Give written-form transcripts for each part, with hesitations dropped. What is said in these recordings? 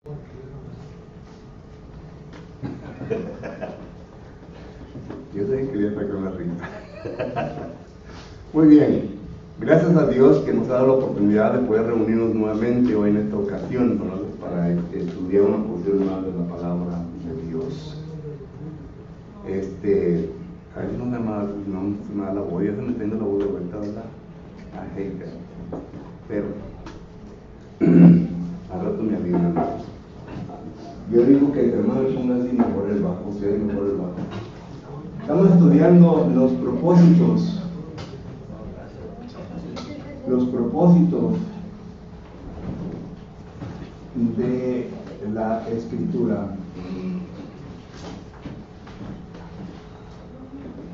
Yo sé que quería sacar una risa. Muy bien, gracias a Dios que nos ha dado la oportunidad de poder reunirnos nuevamente hoy en esta ocasión para estudiar una porción más de la palabra de Dios. Ahí no se me da la voz, ya se me está yendo la voz de vuelta, ¿verdad? Pero al rato me avisan. Yo digo que entre más me ponga así mejor el bajo, si hay mejor el bajo. Estamos estudiando los propósitos de la Escritura.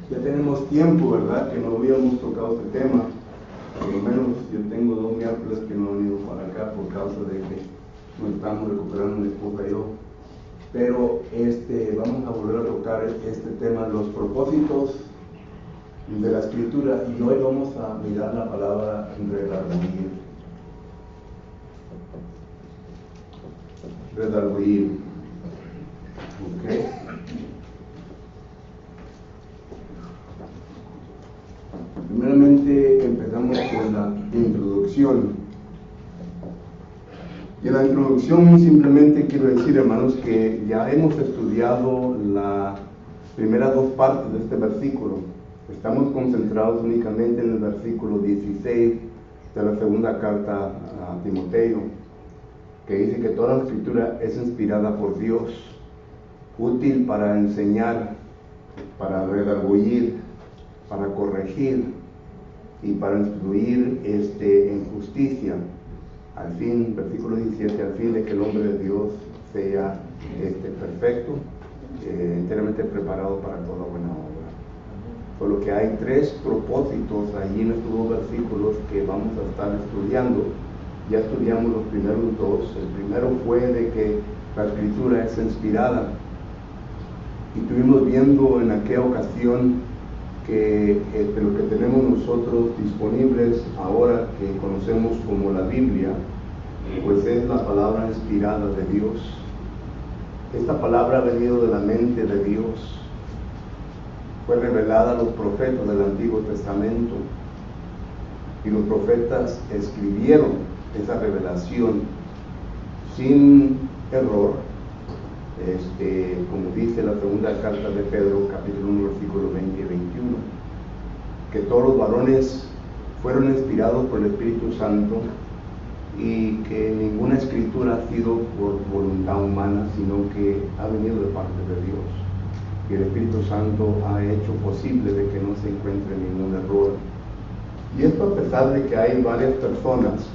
Ya tenemos tiempo, ¿verdad?, que no habíamos tocado este tema. Por lo menos yo tengo 2 miércoles que no he venido para acá por causa de que nos estamos recuperando mi esposa y yo. Pero vamos a volver a tocar este tema, los propósitos de la Escritura, y hoy vamos a mirar la palabra redarguir. Redarguir. ¿Ok? Primeramente empezamos con la introducción. Y en la introducción simplemente quiero decir, hermanos, que ya hemos estudiado las primeras 2 partes de este versículo. Estamos concentrados únicamente en el versículo 16 de la segunda carta a Timoteo, que dice que toda la Escritura es inspirada por Dios, útil para enseñar, para redarguir, para corregir y para instruir en justicia, al fin, versículo 17, al fin de que el hombre de Dios sea perfecto, enteramente preparado para toda buena obra. Por lo que hay 3 propósitos allí en estos 2 versículos que vamos a estar estudiando. Ya estudiamos los primeros 2. El primero fue de que la Escritura es inspirada, y estuvimos viendo en aquella ocasión que lo que tenemos nosotros disponibles ahora, que conocemos como la Biblia, pues es la palabra inspirada de Dios. Esta palabra ha venido de la mente de Dios, fue revelada a los profetas del Antiguo Testamento, y los profetas escribieron esa revelación sin error, como dice la segunda carta de Pedro, capítulo 1, versículo 20 y 21, que todos los varones fueron inspirados por el Espíritu Santo, y que ninguna escritura ha sido por voluntad humana, sino que ha venido de parte de Dios, y el Espíritu Santo ha hecho posible de que no se encuentre ningún error. Y esto a pesar de que hay varias personas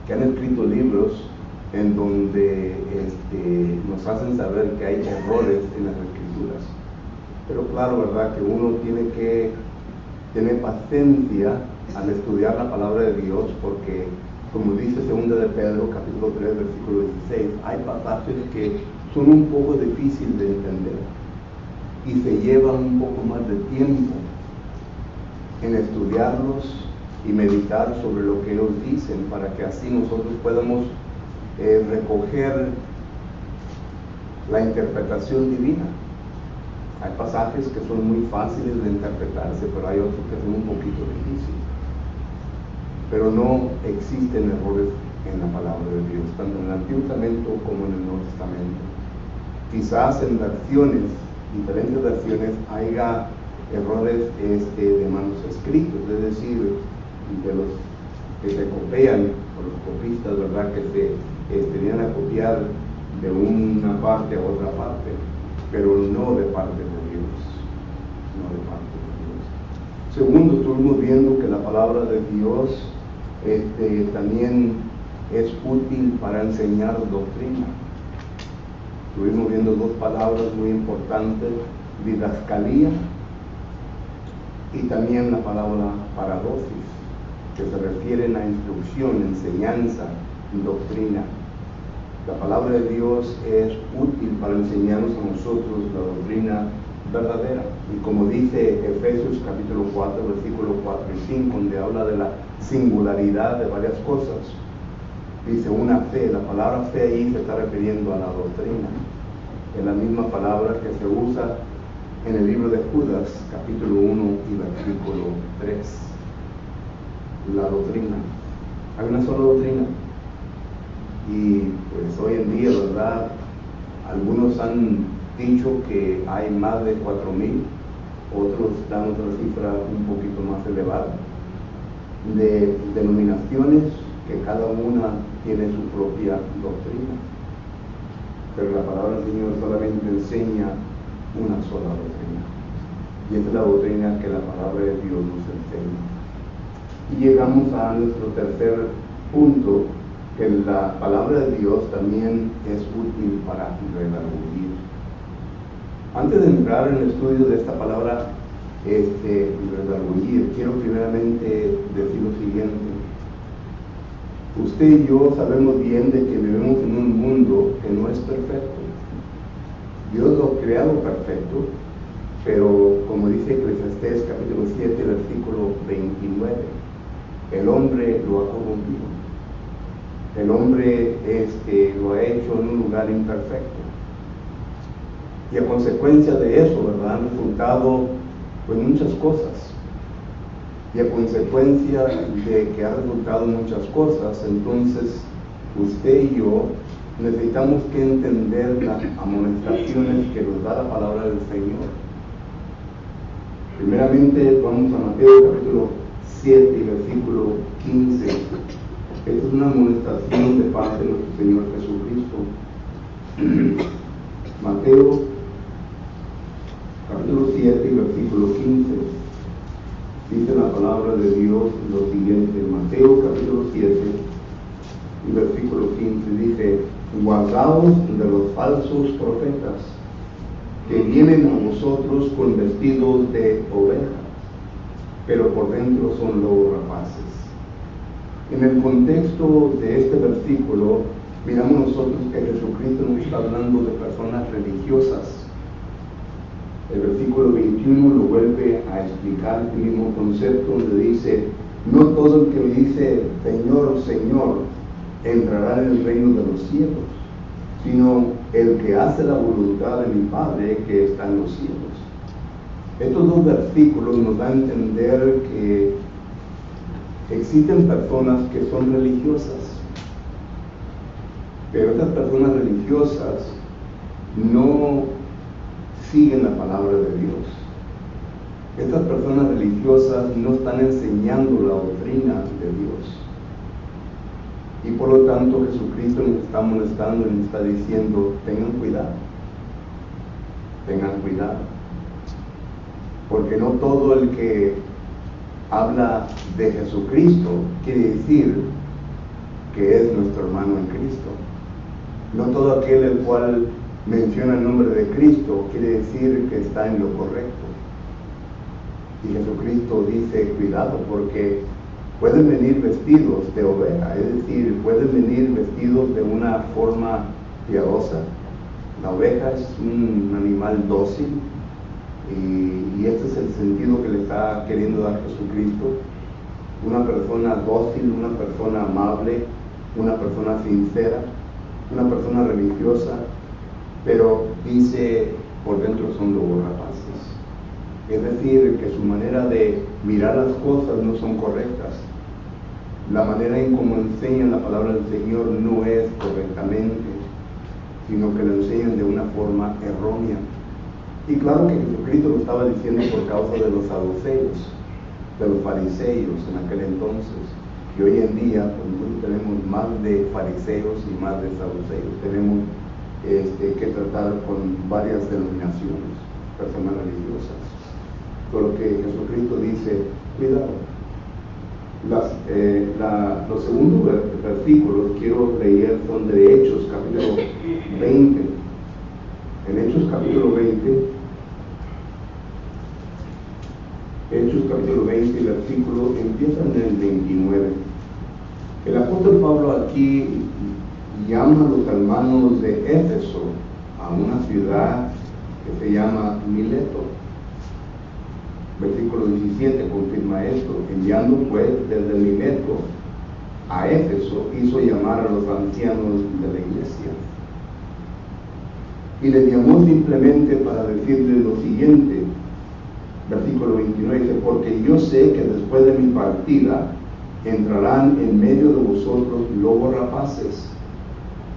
que han escrito libros en donde nos hacen saber que hay errores en las Escrituras. Pero claro, ¿verdad?, que uno tiene que tener paciencia al estudiar la palabra de Dios, porque como dice 2 de Pedro, capítulo 3, versículo 16, hay pasajes que son un poco difíciles de entender y se llevan un poco más de tiempo en estudiarlos y meditar sobre lo que ellos dicen, para que así nosotros podamos recoger la interpretación divina. Hay pasajes que son muy fáciles de interpretarse, pero hay otros que son un poquito difíciles. Pero no existen errores en la palabra de Dios, tanto en el Antiguo Testamento como en el Nuevo Testamento. Quizás en versiones, diferentes versiones, haya errores de manuscritos, es decir, de los que se copian, o los copistas, ¿verdad?, que se vienen a copiar de una parte a otra parte, pero no de parte de Dios, no de parte de Dios. Segundo, estuvimos viendo que la palabra de Dios también es útil para enseñar doctrina. Estuvimos viendo 2 palabras muy importantes, didascalía y también la palabra paradosis, que se refieren a instrucción, enseñanza, doctrina. La palabra de Dios es útil para enseñarnos a nosotros la doctrina verdadera. Y como dice Efesios capítulo 4, versículo 4 y 5, donde habla de la singularidad de varias cosas, dice una fe. La palabra fe ahí se está refiriendo a la doctrina. Es la misma palabra que se usa en el libro de Judas, capítulo 1 y versículo 3. La doctrina. Hay una sola doctrina. Y pues hoy en día, ¿verdad? Algunos han dicho que hay más de 4,000, otros dan otra cifra un poquito más elevada, de denominaciones que cada una tiene su propia doctrina. Pero la palabra del Señor solamente enseña una sola doctrina. Y esa es la doctrina que la palabra de Dios nos enseña. Y llegamos a nuestro tercer punto, que la palabra de Dios también es útil para redarguir. Antes de entrar en el estudio de esta palabra, redarguir, quiero primeramente decir lo siguiente. Usted y yo sabemos bien de que vivimos en un mundo que no es perfecto. Dios lo ha creado perfecto, pero como dice Eclesiastés capítulo 7, versículo 29, el hombre lo ha corrompido. El hombre lo ha hecho en un lugar imperfecto. Y a consecuencia de eso, ¿verdad?, han resultado pues muchas cosas. Y a consecuencia de que ha resultado muchas cosas, entonces usted y yo necesitamos que entender las amonestaciones que nos da la palabra del Señor. Primeramente vamos a Mateo capítulo 7 y versículo 15. Esta es una amonestación de parte de nuestro Señor Jesucristo. Mateo capítulo 7 y versículo 15. Dice la palabra de Dios lo siguiente. Mateo capítulo 7 y versículo 15 dice: guardaos de los falsos profetas, que vienen a vosotros con vestidos de ovejas, pero por dentro son lobos rapaces. En el contexto de este versículo, miramos nosotros que Jesucristo nos está hablando de personas religiosas. El versículo 21 lo vuelve a explicar el mismo concepto, donde dice: no todo el que me dice Señor, Señor, entrará en el reino de los cielos, sino el que hace la voluntad de mi Padre que está en los cielos. Estos dos versículos nos dan a entender que existen personas que son religiosas, pero estas personas religiosas no siguen la palabra de Dios. Estas personas religiosas no están enseñando la doctrina de Dios. Y por lo tanto Jesucristo nos está molestando y nos está diciendo: tengan cuidado, tengan cuidado. Porque no todo el que habla de Jesucristo quiere decir que es nuestro hermano en Cristo. No todo aquel el cual menciona el nombre de Cristo quiere decir que está en lo correcto. Y Jesucristo dice: cuidado, porque pueden venir vestidos de oveja, es decir, pueden venir vestidos de una forma piadosa. La oveja es un animal dócil, y este es el sentido que le está queriendo dar Jesucristo. Una persona dócil, una persona amable, una persona sincera, una persona religiosa, pero dice: por dentro son lobos rapaces. Es decir, que su manera de mirar las cosas no son correctas. La manera en cómo enseñan la palabra del Señor no es correctamente, sino que lo enseñan de una forma errónea. Y claro que Jesucristo lo estaba diciendo por causa de los saduceos, de los fariseos en aquel entonces. Y hoy en día pues, nosotros tenemos más de fariseos y más de saduceos. Tenemos que tratar con varias denominaciones, personas religiosas. Por lo que Jesucristo dice: cuidado. Los segundos versículos quiero leer son de Hechos capítulo 20. En Hechos capítulo 20, Hechos capítulo 20, versículo empieza en el 29. El apóstol Pablo aquí llama a los hermanos de Éfeso a una ciudad que se llama Mileto. Versículo 17 confirma esto: enviando pues desde Mileto a Éfeso, hizo llamar a los ancianos de la iglesia. Y les llamó simplemente para decirles lo siguiente, versículo 29, dice, porque yo sé que después de mi partida entrarán en medio de vosotros lobos rapaces,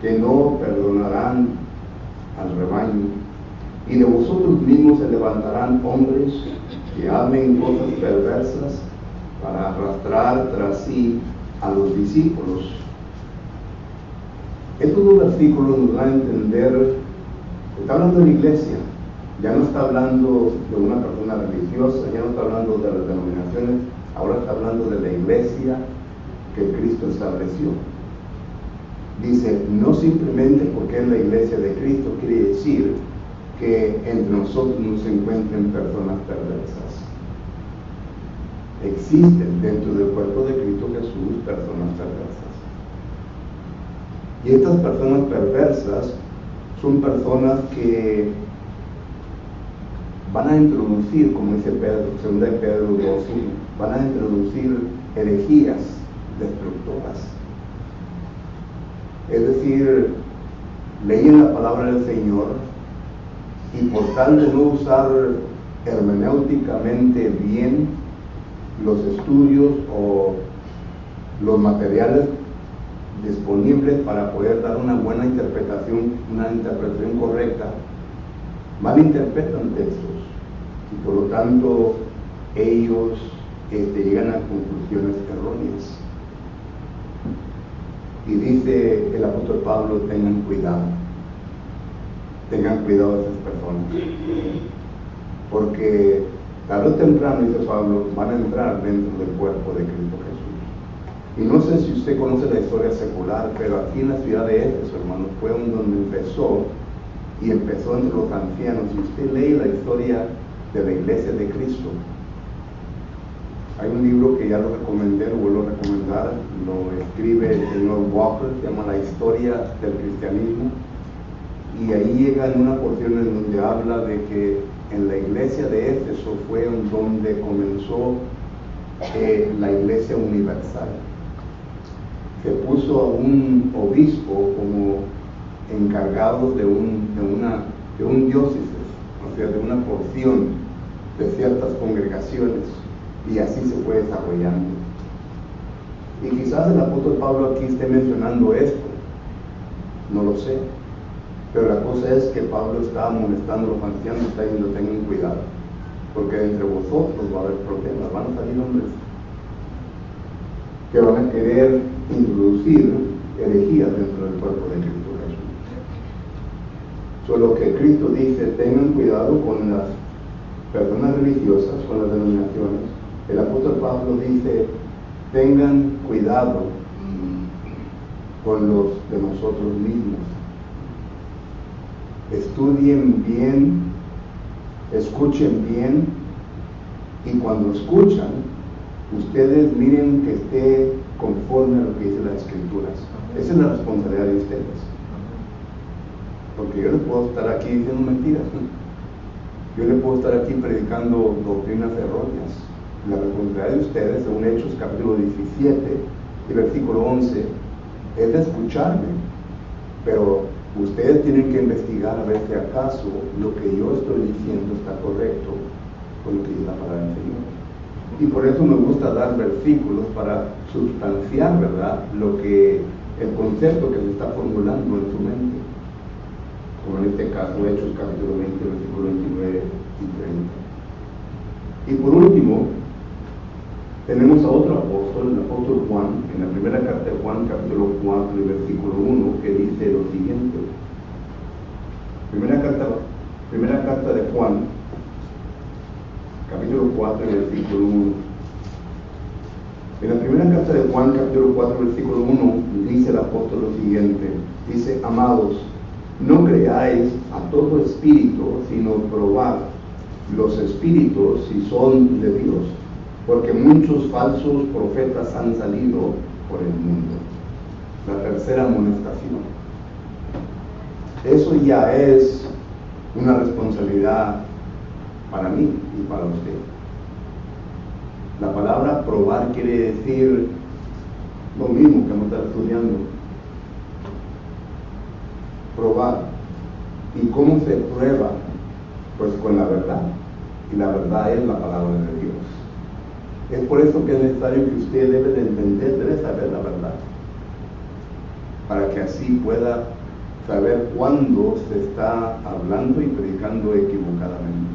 que no perdonarán al rebaño, y de vosotros mismos se levantarán hombres que hablen cosas perversas para arrastrar tras sí a los discípulos. Estos dos versículos nos dan a entender, está hablando de la iglesia, ya no está hablando de una persona religiosa, ya no está hablando de las denominaciones, ahora está hablando de la iglesia que Cristo estableció. Dice, no simplemente porque es la iglesia de Cristo, quiere decir que entre nosotros no se encuentren personas perversas. Existen dentro del cuerpo de Cristo Jesús personas perversas. Y estas personas perversas son personas que van a introducir, como dice Pedro, 2 de Pedro 2:1, van a introducir herejías destructoras. Es decir, leyen la palabra del Señor y por tal de no usar hermenéuticamente bien los estudios o los materiales disponibles para poder dar una buena interpretación, una interpretación correcta, malinterpretan textos y por lo tanto ellos llegan a conclusiones erróneas. Y dice el apóstol Pablo, tengan cuidado de esas personas, porque tarde o temprano, dice Pablo, van a entrar dentro del cuerpo de Cristo Jesús. Y no sé si usted conoce la historia secular, pero aquí en la ciudad de Éfeso, hermanos, fue donde empezó, y empezó entre los ancianos. Si usted lee la historia de la iglesia de Cristo, hay un libro que ya lo recomendé, lo vuelvo a recomendar, lo escribe el señor Walker, se llama La historia del cristianismo, y ahí llega en una porción en donde habla de que en la iglesia de Éfeso fue donde comenzó la iglesia universal. Se puso a un obispo como encargado de un diócesis, o sea, de una porción de ciertas congregaciones, y así se fue desarrollando. Y quizás el apóstol Pablo aquí esté mencionando esto, no lo sé, pero la cosa es que Pablo está amonestando a los ancianos, está diciendo, tengan cuidado, porque entre vosotros va a haber problemas, van a salir hombres que van a querer introducir herejías dentro del cuerpo de Cristo Jesús. Solo que Cristo dice, tengan cuidado con las personas religiosas, con las denominaciones. El apóstol Pablo dice, tengan cuidado con los de nosotros mismos. Estudien bien, escuchen bien, y cuando escuchan, ustedes miren que esté conforme a lo que dice las Escrituras. Esa es la responsabilidad de ustedes. Porque yo les puedo estar aquí diciendo mentiras, ¿no? Yo les puedo estar aquí predicando doctrinas erróneas. La responsabilidad de ustedes, según Hechos capítulo 17 y versículo 11, es de escucharme, pero ustedes tienen que investigar a ver si acaso lo que yo estoy diciendo está correcto con lo que dice la palabra del Señor. Y por eso me gusta dar versículos para sustanciar, ¿verdad?, el concepto que se está formulando en su mente, como en este caso Hechos capítulo 20, versículo 29 y 30. Y por último, tenemos a otro apóstol, el apóstol Juan, en la primera carta de Juan, capítulo 4 y versículo 1, que dice lo siguiente. Primera carta de Juan, capítulo 4 y versículo 1. En la primera carta de Juan, capítulo 4, versículo 1, dice el apóstol lo siguiente. Dice, amados, no creáis a todo espíritu, sino probad los espíritus si son de Dios, porque muchos falsos profetas han salido por el mundo. La tercera amonestación. Eso ya es una responsabilidad para mí y para usted. La palabra probar quiere decir lo mismo que vamos a estar estudiando. Probar. ¿Y cómo se prueba? Pues con la verdad. Y la verdad es la palabra de Dios. Es por eso que es necesario que usted debe de entender, debe saber la verdad, para que así pueda saber cuándo se está hablando y predicando equivocadamente.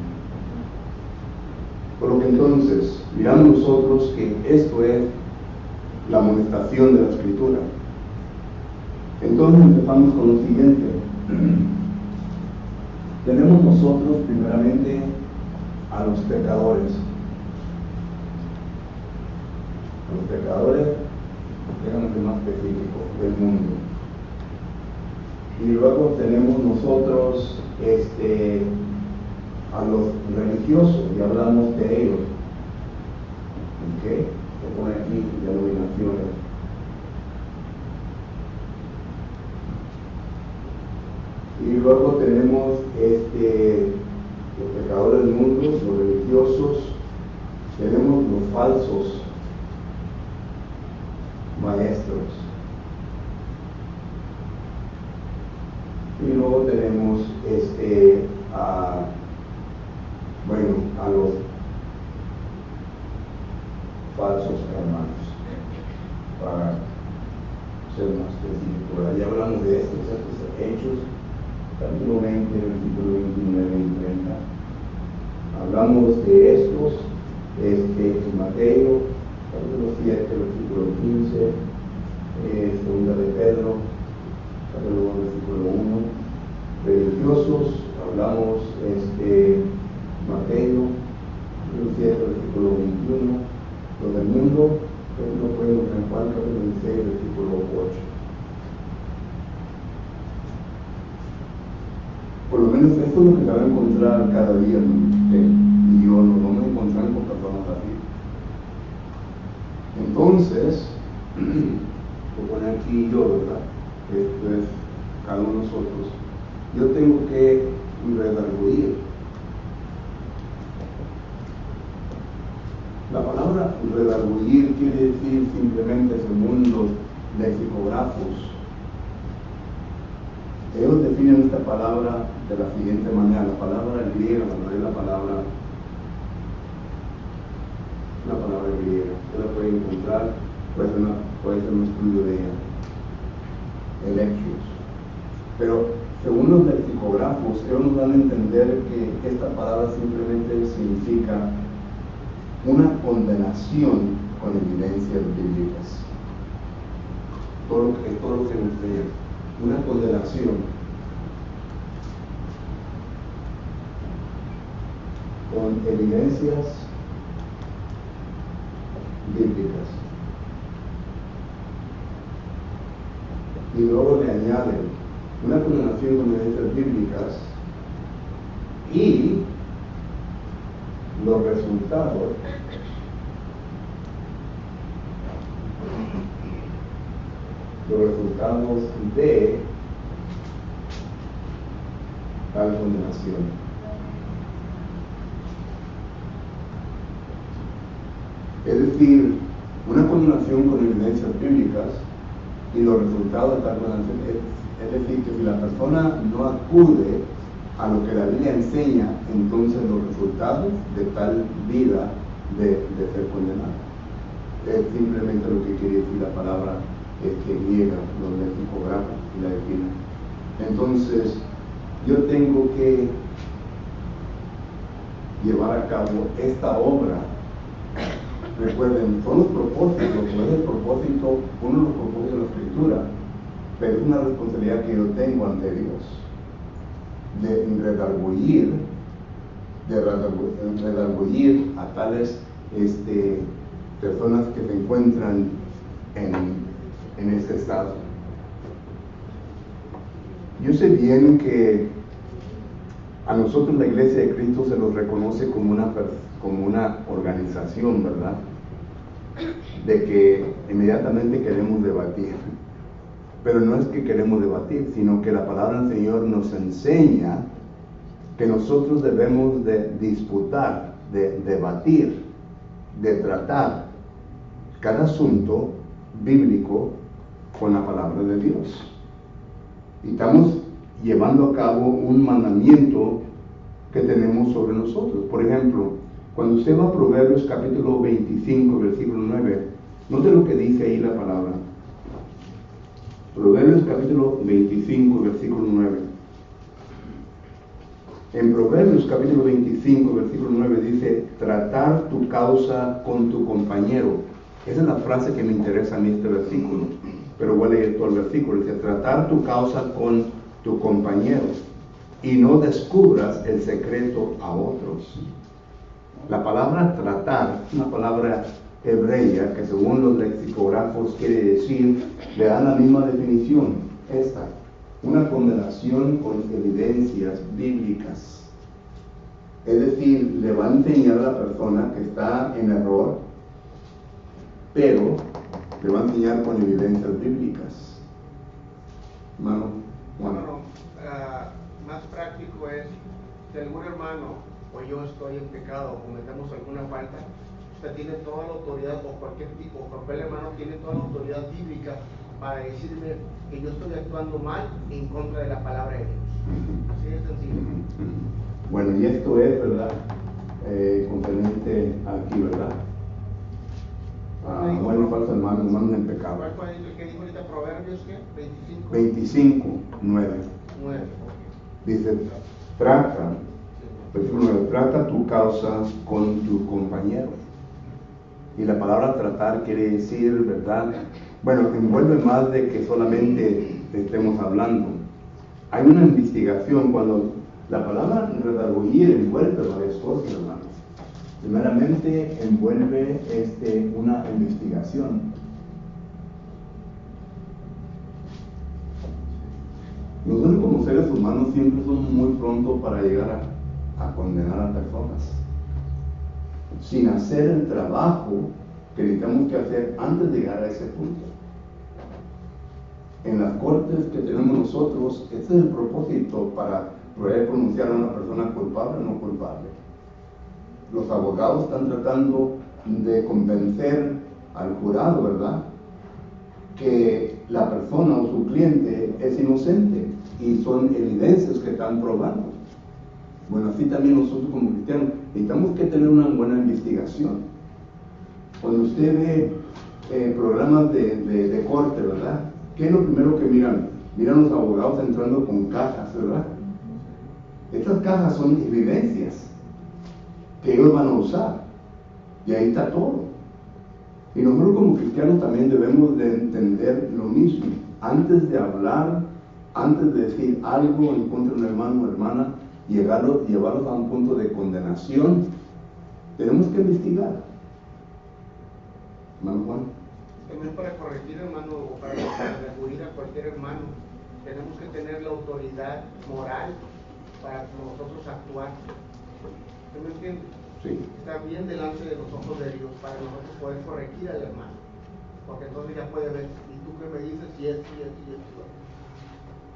Por lo que entonces, miramos nosotros que esto es la amonestación de la Escritura. Entonces empezamos con lo siguiente. Tenemos nosotros primeramente a los pecadores. Los pecadores, déjame ser más específico, del mundo. Y luego tenemos nosotros a los religiosos, y hablamos de ellos. ¿Ok? Se pone aquí denominaciones. Y luego tenemos los pecadores del mundo, los religiosos, tenemos los falsos maestros. Y luego tenemos a los falsos hermanos, para ser más específico. Ya hablamos de estos hechos, capítulo 20, versículo 29 y 30. Hablamos de estos en Mateo, capítulo 7, versículo 15, segunda de Pedro, capítulo 1, versículo 1. Religiosos, hablamos Mateo, capítulo 7, versículo 21. Los del mundo, capítulo 16, versículo 8. Por lo menos esto es lo que se va a encontrar cada día, ¿no? Y yo nos vamos a encontrar con personas así. Entonces, lo pone aquí yo, ¿verdad? Esto es cada uno de nosotros. Yo tengo que redarguir. La palabra redarguir quiere decir simplemente, según los lexicógrafos, ellos definen esta palabra de la siguiente manera. La palabra griega, cuando es la palabra griega, usted la puede encontrar, puede ser un estudio de ella, electrios. Pero según los lexicógrafos, ellos nos dan a entender que esta palabra simplemente significa una condenación con evidencias bíblicas. Todo lo que se nos enseña, una condenación con evidencias bíblicas. Y luego le añaden una condenación con evidencias bíblicas y los resultados de tal condenación. Es decir, una condenación con evidencias bíblicas y los resultados de tal condenación. Es decir, que si la persona no acude a lo que la Biblia enseña, entonces los resultados de tal vida de ser condenado. Es simplemente lo que quiere decir la palabra que niega los lexicógrafos y la define. Entonces, yo tengo que llevar a cabo esta obra. Recuerden, son los propósitos, no es el propósito, uno de los propósitos de la Escritura, pero es una responsabilidad que yo tengo ante Dios, de redarguir a tales personas que se encuentran en ese estado. Yo sé bien que a nosotros la Iglesia de Cristo se nos reconoce como una organización, ¿verdad? De que inmediatamente queremos debatir. Pero no es que queremos debatir, sino que la palabra del Señor nos enseña que nosotros debemos de disputar, de debatir, de tratar cada asunto bíblico con la palabra de Dios. Y estamos llevando a cabo un mandamiento que tenemos sobre nosotros. Por ejemplo, cuando usted va a Proverbios capítulo 25, versículo 9, note lo que dice ahí la palabra. Proverbios capítulo 25, versículo 9. En Proverbios capítulo 25, versículo 9 dice, tratar tu causa con tu compañero. Esa es la frase que me interesa a mí este versículo, pero voy a leer todo el versículo. Dice, tratar tu causa con tu compañero y no descubras el secreto a otros. La palabra tratar es una palabra hebrea que según los lexicógrafos quiere decir, le dan la misma definición, esta, una condenación con evidencias bíblicas. Es decir, le va a enseñar a la persona que está en error, pero le va a enseñar con evidencias bíblicas. Hermano Juan. Bueno, más práctico es, si algún hermano o yo estoy en pecado o cometemos alguna falta, usted tiene toda la autoridad, o cualquier hermano tiene toda la autoridad bíblica para decirme que yo estoy actuando mal en contra de la palabra de Dios. Así de sencillo. Bueno, y esto es, ¿verdad? Concerniente aquí, ¿verdad? Bueno, falso hermano en pecado. ¿Cuál fue el que dijo ahorita? Proverbios, ¿qué? 25. 25, 9. 9. Dice, trata, versículo 9, trata tu causa con tu compañero. Y la palabra tratar quiere decir, ¿verdad? Bueno, envuelve más de que solamente estemos hablando. Hay una investigación. Cuando la palabra redarguir envuelve varias cosas, hermanos. Primeramente envuelve una investigación. Nosotros como seres humanos siempre somos muy prontos para llegar a condenar a personas, sin hacer el trabajo que necesitamos que hacer antes de llegar a ese punto. En las cortes que tenemos nosotros, ese es el propósito para poder pronunciar a una persona culpable o no culpable. Los abogados están tratando de convencer al jurado, ¿verdad?, que la persona o su cliente es inocente y son evidencias que están probando. Bueno, así también nosotros como cristianos necesitamos que tener una buena investigación. Cuando usted ve programas de corte, ¿verdad?, ¿qué es lo primero que miran? Miran los abogados entrando con cajas, ¿verdad? Estas cajas son evidencias que ellos van a usar, y ahí está todo. Y nosotros como cristianos también debemos de entender lo mismo. Antes de hablar, antes de decir algo en contra de un hermano o hermana, llevarlos a un punto de condenación, tenemos que investigar. Hermano Juan. También para corregir, hermano, o para recurrir a cualquier hermano, tenemos que tener la autoridad moral para nosotros actuar. ¿Usted me entiende? Sí. También delante de los ojos de Dios para nosotros poder corregir al hermano. Porque entonces ya puede ver, ¿y tú qué me dices? Y esto, y esto, y esto.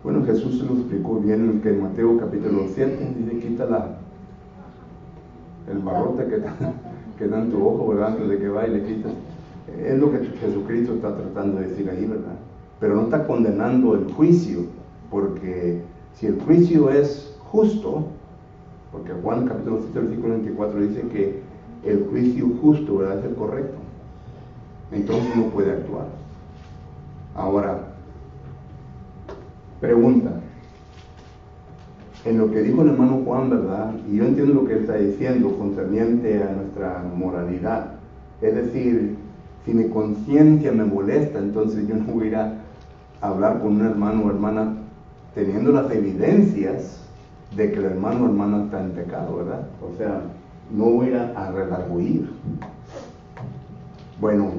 Bueno, Jesús se lo explicó bien en Mateo capítulo 7, dice, quita el barrote que da en tu ojo, ¿verdad?, antes de que vaya y le quitas. Es lo que Jesucristo está tratando de decir ahí, ¿verdad? Pero no está condenando el juicio, porque si el juicio es justo, porque Juan capítulo 7, versículo 24 dice que el juicio justo, ¿verdad?, es el correcto. Entonces uno puede actuar. Ahora, pregunta. En lo que dijo el hermano Juan, ¿verdad?, y yo entiendo lo que él está diciendo concerniente a nuestra moralidad. Es decir, si mi conciencia me molesta, entonces yo no voy a ir a hablar con un hermano o hermana teniendo las evidencias de que el hermano o hermana está en pecado, ¿verdad? O sea, no voy a ir a redarguir. Bueno,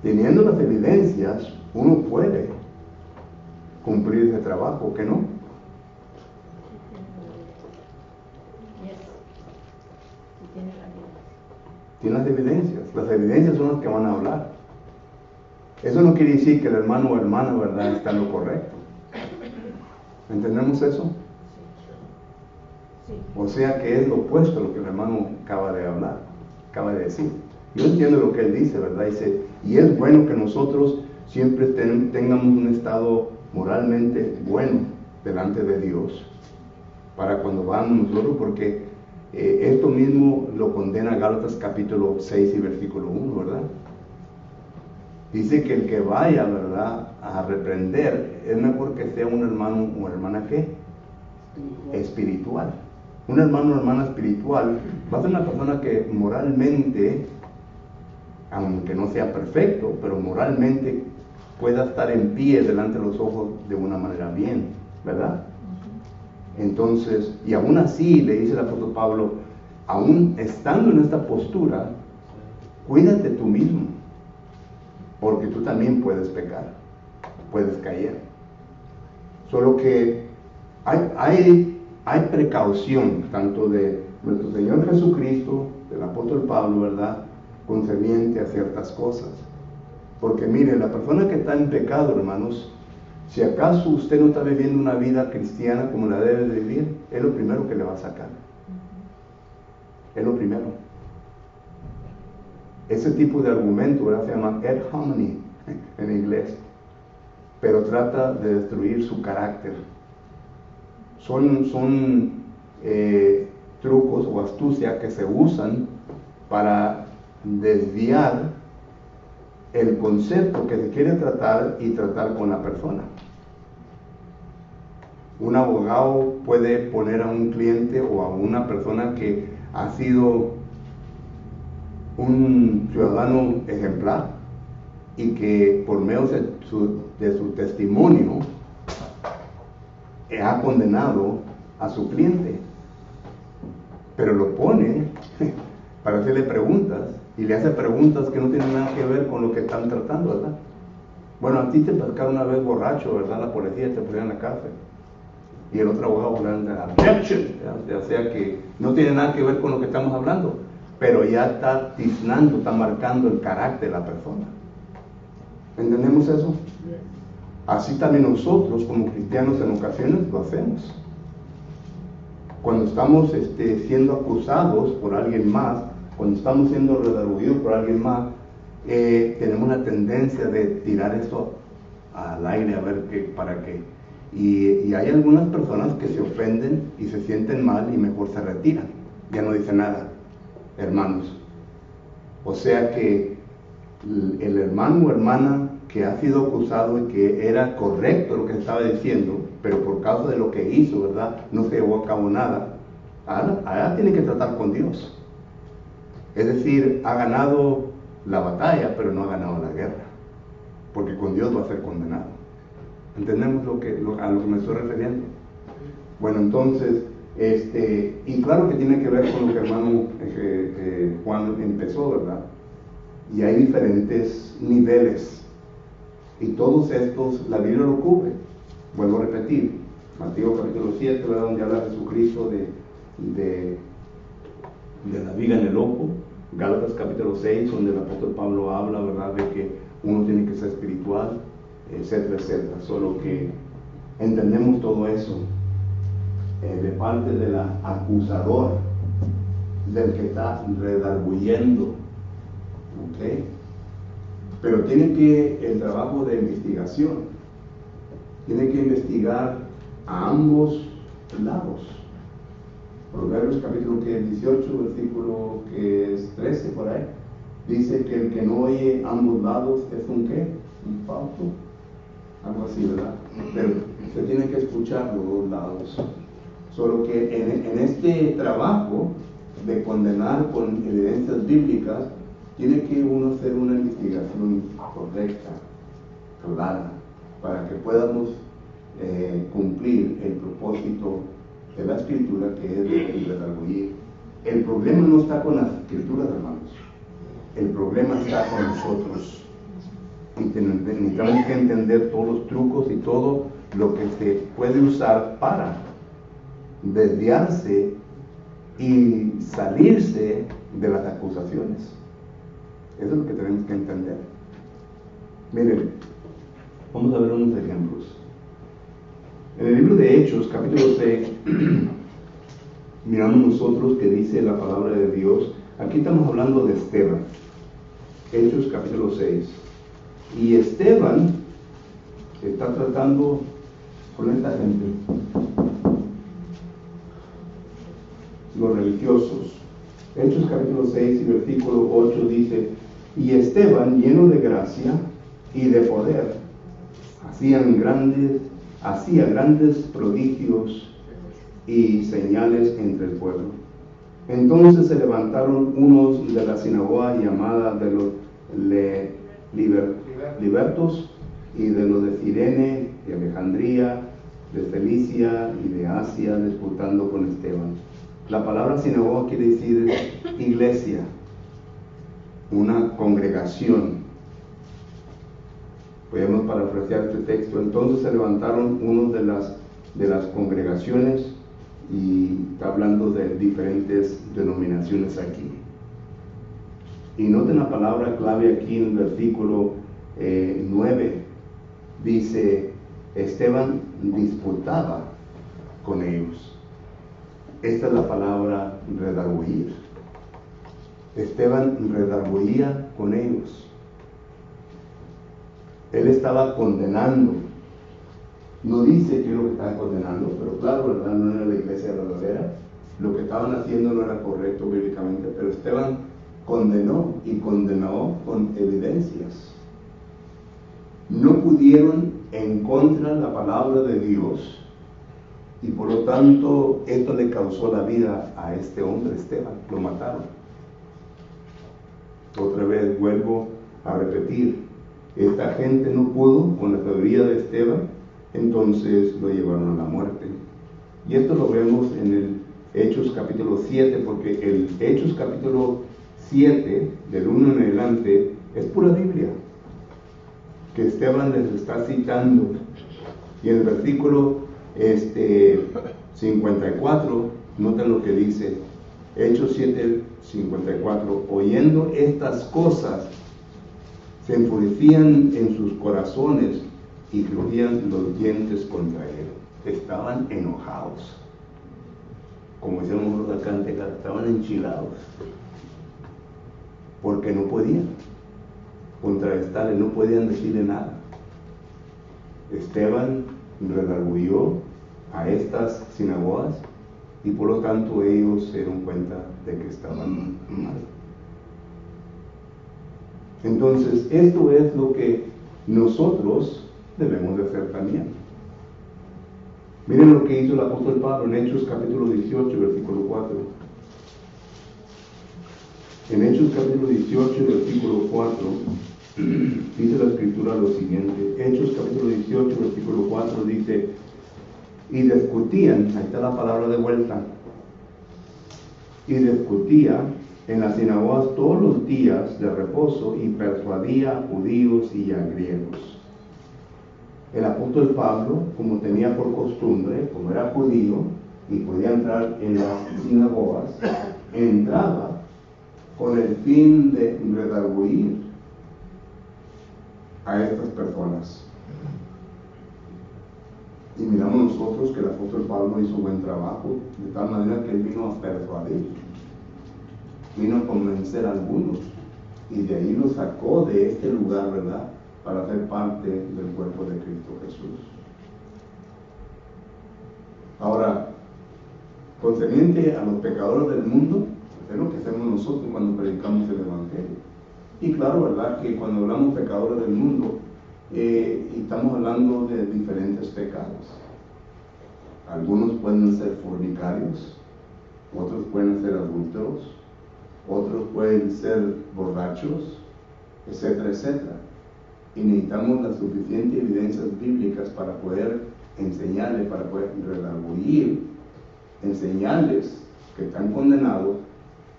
teniendo las evidencias, uno puede cumplir ese trabajo, ¿que no? Tiene las evidencias. Las evidencias son las que van a hablar. Eso no quiere decir que el hermano o hermana, ¿verdad?, está en lo correcto. ¿Entendemos eso? O sea que es lo opuesto a lo que el hermano acaba de hablar, acaba de decir. Yo entiendo lo que él dice, ¿verdad? Dice, y es bueno que nosotros siempre tengamos un estado moralmente bueno delante de Dios para cuando vamos nosotros, porque esto mismo lo condena Gálatas capítulo 6 y versículo 1, ¿verdad? Dice que el que vaya, ¿verdad?, a reprender, es mejor que sea un hermano o hermana, ¿qué? Espiritual. Un hermano o hermana espiritual va a ser una persona que moralmente, aunque no sea perfecto, pero moralmente pueda estar en pie delante de los ojos de una manera bien, ¿verdad? Entonces, y aún así, le dice el apóstol Pablo, aún estando en esta postura, cuídate tú mismo, porque tú también puedes pecar, puedes caer. Solo que hay precaución, tanto de nuestro Señor Jesucristo, del apóstol Pablo, ¿verdad?, concerniente a ciertas cosas. Porque mire, la persona que está en pecado, hermanos, si acaso usted no está viviendo una vida cristiana como la debe de vivir, es lo primero que le va a sacar. Es lo primero. Ese tipo de argumento, ¿verdad?, se llama ad hominem en inglés, pero trata de destruir su carácter. Son trucos o astucias que se usan para desviar el concepto que se quiere tratar y tratar con la persona. Un abogado puede poner a un cliente o a una persona que ha sido un ciudadano ejemplar y que por medio de su testimonio ha condenado a su cliente, pero lo pone para hacerle preguntas y le hace preguntas que no tienen nada que ver con lo que están tratando, ¿verdad? Bueno, a ti te pescaron una vez borracho, ¿verdad? La policía te pusieron en la cárcel y el otro abogado objection, o sea que no tiene nada que ver con lo que estamos hablando, pero ya está tiznando, está marcando el carácter de la persona. ¿Entendemos eso? Así también nosotros como cristianos en ocasiones lo hacemos. Cuando estamos siendo acusados por alguien más, cuando estamos siendo redarguidos por alguien más, tenemos la tendencia de tirar eso al aire a ver para qué. Y hay algunas personas que se ofenden y se sienten mal y mejor se retiran, ya no dicen nada, hermanos. O sea que el hermano o hermana que ha sido acusado y que era correcto lo que estaba diciendo, pero por causa de lo que hizo, ¿verdad?, no se llevó a cabo nada, ahora tiene que tratar con Dios. Es decir, ha ganado la batalla, pero no ha ganado la guerra, porque con Dios va a ser condenado. ¿Entendemos a lo que me estoy refiriendo? Bueno, entonces, y claro que tiene que ver con lo que hermano Juan empezó, ¿verdad? Y hay diferentes niveles, y todos estos, la Biblia lo cubre. Vuelvo a repetir, Mateo capítulo 7, ¿verdad?, donde habla Jesucristo de la viga en el ojo. Gálatas capítulo 6, donde el apóstol Pablo habla, ¿verdad?, de que uno tiene que ser espiritual, etcétera, etcétera. Solo que entendemos todo eso de parte del acusador, del que está redarguyendo, ¿ok? Pero tiene que, el trabajo de investigación, tiene que investigar a ambos lados. Proverbios capítulo 18, versículo 13 por ahí, dice que el que no oye ambos lados es un ¿qué? Un fausto, algo así, ¿verdad? Pero se tiene que escuchar los dos lados. Solo que en este trabajo de condenar con evidencias bíblicas, tiene que uno hacer una investigación correcta, clara, para que podamos cumplir el propósito de la escritura, que es de redarguir. El problema no está con las escrituras, hermanos. El problema está con nosotros. Y necesitamos que entender todos los trucos y todo lo que se puede usar para desviarse y salirse de las acusaciones. Eso es lo que tenemos que entender. Miren, vamos a ver unos ejemplos. En el libro de Hechos, capítulo 6, miramos nosotros que dice la palabra de Dios. Aquí estamos hablando de Esteban. Hechos capítulo 6. Y Esteban está tratando con esta gente, los religiosos. Hechos capítulo 6 y versículo 8 dice: y Esteban, lleno de gracia y de poder, hacía grandes prodigios y señales entre el pueblo. Entonces se levantaron unos de la sinagoga llamada de los libertos, y de los de Cirene, de Alejandría, de Cilicia y de Asia, disputando con Esteban. La palabra sinagoga quiere decir iglesia, una congregación. Podemos parafrasear este texto. Entonces se levantaron unos de las congregaciones, y está hablando de diferentes denominaciones aquí. Y noten la palabra clave aquí en el versículo 9. Dice: Esteban disputaba con ellos. Esta es la palabra redarguir. Esteban redarguía con ellos. Él estaba condenando. No dice qué es lo que estaban condenando, pero claro, ¿verdad? No era la iglesia verdadera. Lo que estaban haciendo no era correcto bíblicamente, pero Esteban condenó, y condenó con evidencias. No pudieron en contra de la palabra de Dios, y por lo tanto esto le causó la vida a este hombre, Esteban. Lo mataron. Otra vez vuelvo a repetir, esta gente no pudo con la teoría de Esteban, entonces lo llevaron a la muerte. Y esto lo vemos en el Hechos capítulo 7, porque el Hechos capítulo 7, del 1 en adelante, es pura Biblia, que Esteban les está citando. Y en el versículo 54, noten lo que dice, Hechos 7, 54, oyendo estas cosas, se enfurecían en sus corazones y crujían los dientes contra él. Estaban enojados. Como decíamos acá en Texas, estaban enchilados. Porque no podían contrarrestarle, no podían decirle nada. Esteban redarguyó a estas sinagogas, y por lo tanto ellos se dieron cuenta de que estaban mal. Entonces, esto es lo que nosotros debemos de hacer también. Miren lo que hizo el apóstol Pablo en Hechos capítulo 18, versículo 4. En Hechos capítulo 18, versículo 4, dice la escritura lo siguiente. Hechos capítulo 18, versículo 4 dice: y discutían, ahí está la palabra de vuelta, y discutía en las sinagogas todos los días de reposo, y persuadía a judíos y a griegos. El apóstol Pablo, como tenía por costumbre, como era judío y podía entrar en las sinagogas, entraba con el fin de redarguir a estas personas. Y miramos nosotros que el apóstol Pablo hizo buen trabajo, de tal manera que él vino a persuadir, vino a convencer a algunos, y de ahí lo sacó de este lugar, ¿verdad?, para ser parte del cuerpo de Cristo Jesús. Ahora, concerniente a los pecadores del mundo, es lo que hacemos nosotros cuando predicamos el Evangelio. Y claro, ¿verdad?, que cuando hablamos pecadores del mundo, estamos hablando de diferentes pecados. Algunos pueden ser fornicarios, otros pueden ser adúlteros, otros pueden ser borrachos, etcétera, etcétera. Y necesitamos las suficientes evidencias bíblicas para poder enseñarles, para poder redarguir, enseñarles que están condenados,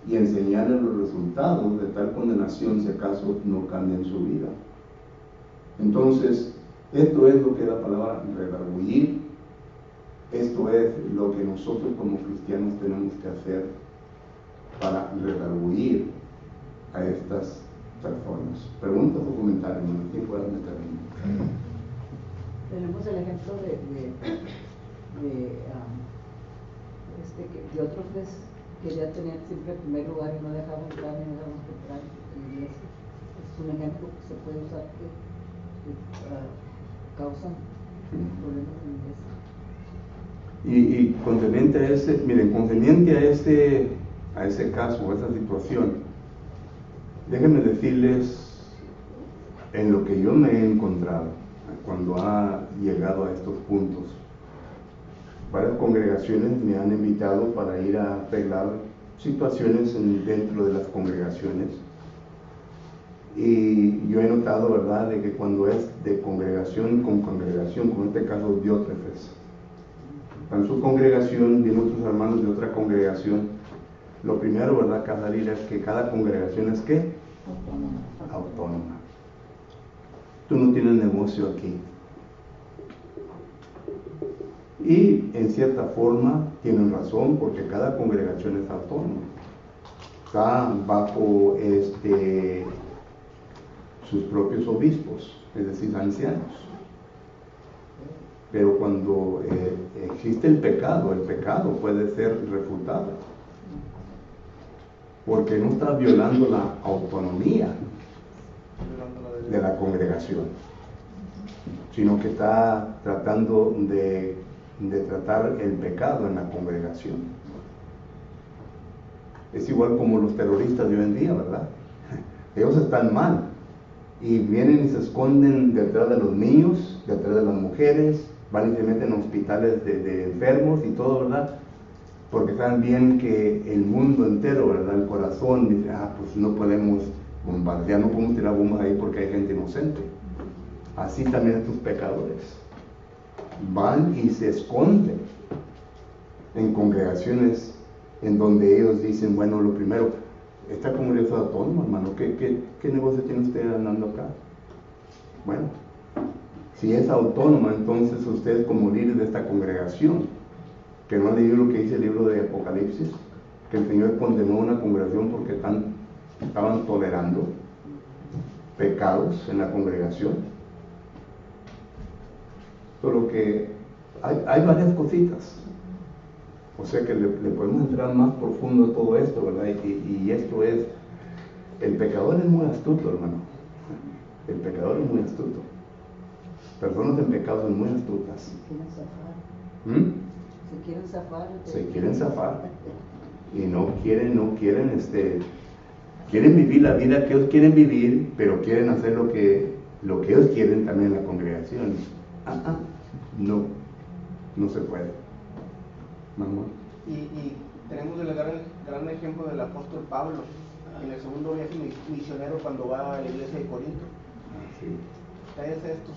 y enseñarles los resultados de tal condenación si acaso no cambian su vida. Entonces, esto es lo que es la palabra redarguir. Esto es lo que nosotros como cristianos tenemos que hacer para redarguir a estas personas. Preguntas o comentarios, hermano. ¿Quién puede meterme? Tenemos el ejemplo de otro que quería tener siempre el primer lugar y no dejaban entrar ni no dejaban entrar en la iglesia. puede usar que causan problemas en la iglesia. Y concerniente a ese, miren, concerniente a ese caso, a esa situación, déjenme decirles en lo que yo me he encontrado cuando ha llegado a estos puntos. Varias congregaciones me han invitado para ir a arreglar situaciones dentro de las congregaciones. Y yo he notado, ¿verdad?, de que cuando es de congregación con congregación, como en este caso Diótrefes, en su congregación vienen otros hermanos de otra congregación, lo primero, ¿verdad?, que salir es que cada congregación es ¿qué? Autónoma. Tú no tienes negocio aquí. Y en cierta forma tienen razón, porque cada congregación es autónoma. Está bajo sus propios obispos, es decir, ancianos. Pero cuando existe el pecado puede ser refutado, porque no está violando la autonomía de la congregación, sino que está tratando de tratar el pecado en la congregación. Es igual como los terroristas de hoy en día, ¿verdad? Ellos están mal y vienen y se esconden detrás de los niños, detrás de las mujeres, van y se meten en hospitales de enfermos y todo, ¿verdad? Porque saben bien que el mundo entero, ¿verdad?, el corazón dice, pues no podemos bombardear, no podemos tirar bombas ahí porque hay gente inocente. Así también estos pecadores van y se esconden en congregaciones en donde ellos dicen, bueno, lo primero, esta comunidad es autónoma, hermano, ¿qué negocio tiene usted andando acá? Bueno, si es autónoma, entonces usted como líder de esta congregación, que no ha leído lo que dice el libro de Apocalipsis, que el Señor condenó a una congregación porque estaban tolerando pecados en la congregación. Solo que hay varias cositas, o sea que le podemos entrar más profundo a todo esto, ¿verdad? Y esto es, el pecador es muy astuto, hermano. El pecador es muy astuto. Personas en pecado son muy astutas. Se quieren zafar y no quieren quieren vivir la vida que ellos quieren vivir, pero quieren hacer lo que ellos quieren también en la congregación. No se puede. Mamá. Y tenemos el gran ejemplo del apóstol Pablo en el segundo viaje misionero cuando va a la iglesia de Corinto. Sí. Ustedes estos,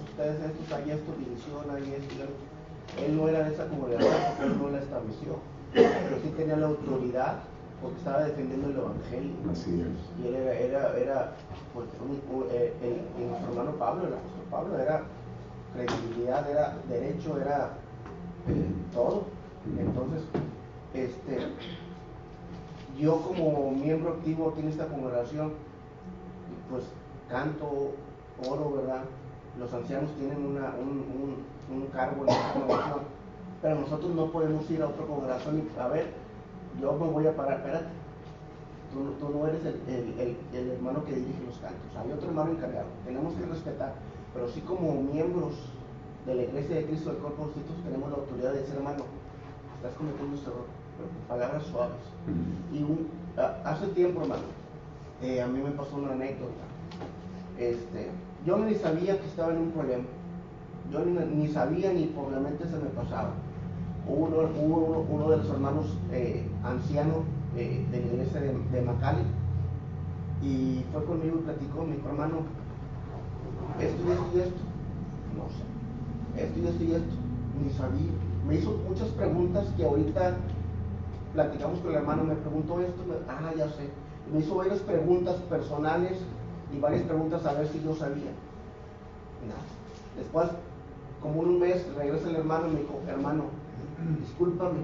hay esto, división, hay esto. Él no era de esa congregación porque él no la estableció, pero sí tenía la autoridad porque estaba defendiendo el evangelio. Así es. Y él era pues, nuestro hermano Pablo, el apóstol Pablo, era credibilidad, era derecho, era todo. Entonces, yo como miembro activo aquí en esta congregación, pues canto, oro, ¿verdad? Los ancianos tienen un cargo en esta congregación, pero nosotros no podemos ir a otra congregación y, a ver, yo me voy a parar, espérate, tú no eres el hermano que dirige los cantos, hay otro hermano encargado, tenemos que respetar, pero sí como miembros de la Iglesia de Cristo del Cuerpo de Cristo tenemos la autoridad de decir, hermano, estás cometiendo este error, pero con palabras suaves. Y hace tiempo, hermano, a mí me pasó una anécdota. Yo ni sabía que estaba en un problema, yo ni sabía ni por la mente se me pasaba. Hubo uno de los hermanos ancianos de la iglesia de Macale, y fue conmigo y platicó, me dijo, hermano, esto y esto, no sé, esto y esto, ni sabía. Me hizo muchas preguntas que ahorita platicamos con el hermano, me preguntó esto, ya sé. Me hizo varias preguntas personales y varias preguntas a ver si yo sabía. Nada. Después, como un mes, regresa el hermano y me dijo, hermano, discúlpame,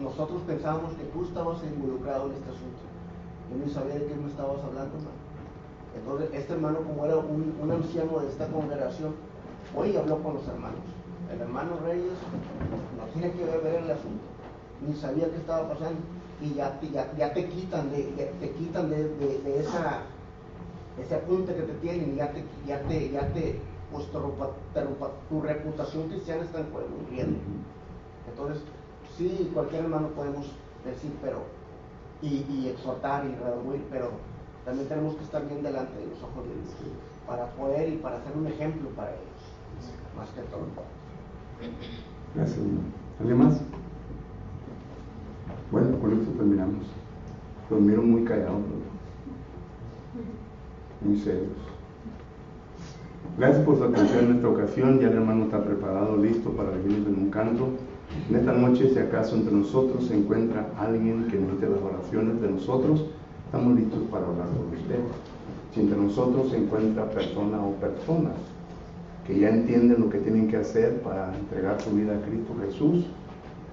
nosotros pensábamos que tú estabas involucrado en este asunto. Yo no sabía de qué me estabas hablando, hermano. Entonces, este hermano, como era un anciano de esta congregación, hoy habló con los hermanos. El hermano Reyes no tiene que ver en el asunto, ni sabía qué estaba pasando, y ya te quitan de ese apunte que te tienen, pues tu reputación cristiana está en juego, en riesgo. Entonces, sí, cualquier hermano podemos decir, pero, y exhortar y redarguir, pero también tenemos que estar bien delante de los ojos de Dios para poder y para ser un ejemplo para ellos, más que todo. Gracias. ¿Alguien más? Bueno, con esto terminamos. Los miro muy callados, muy serios. Gracias por su atención en esta ocasión. Ya el hermano está preparado, listo para venirnos en un canto. En esta noche, si acaso entre nosotros se encuentra alguien que necesite las oraciones de nosotros, estamos listos para orar por usted. Si entre nosotros se encuentra persona o personas que ya entienden lo que tienen que hacer para entregar su vida a Cristo Jesús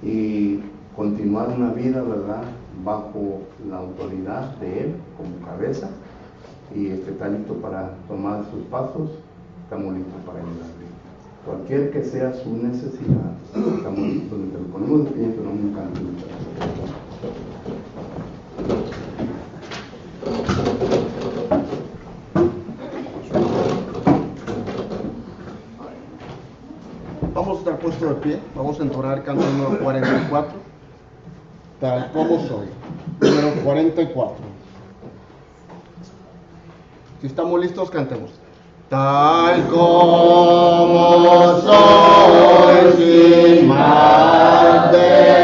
y continuar una vida, ¿verdad?, bajo la autoridad de Él como cabeza, y está listo para tomar sus pasos, estamos listos para ayudarle. Cualquier que sea su necesidad, estamos listos, nos ponemos de pie, pero no un canto. Vamos a estar puestos de pie, vamos a entonar el canto número 44, tal como soy, número 44. Si estamos listos, cantemos. Tal como soy, sin más de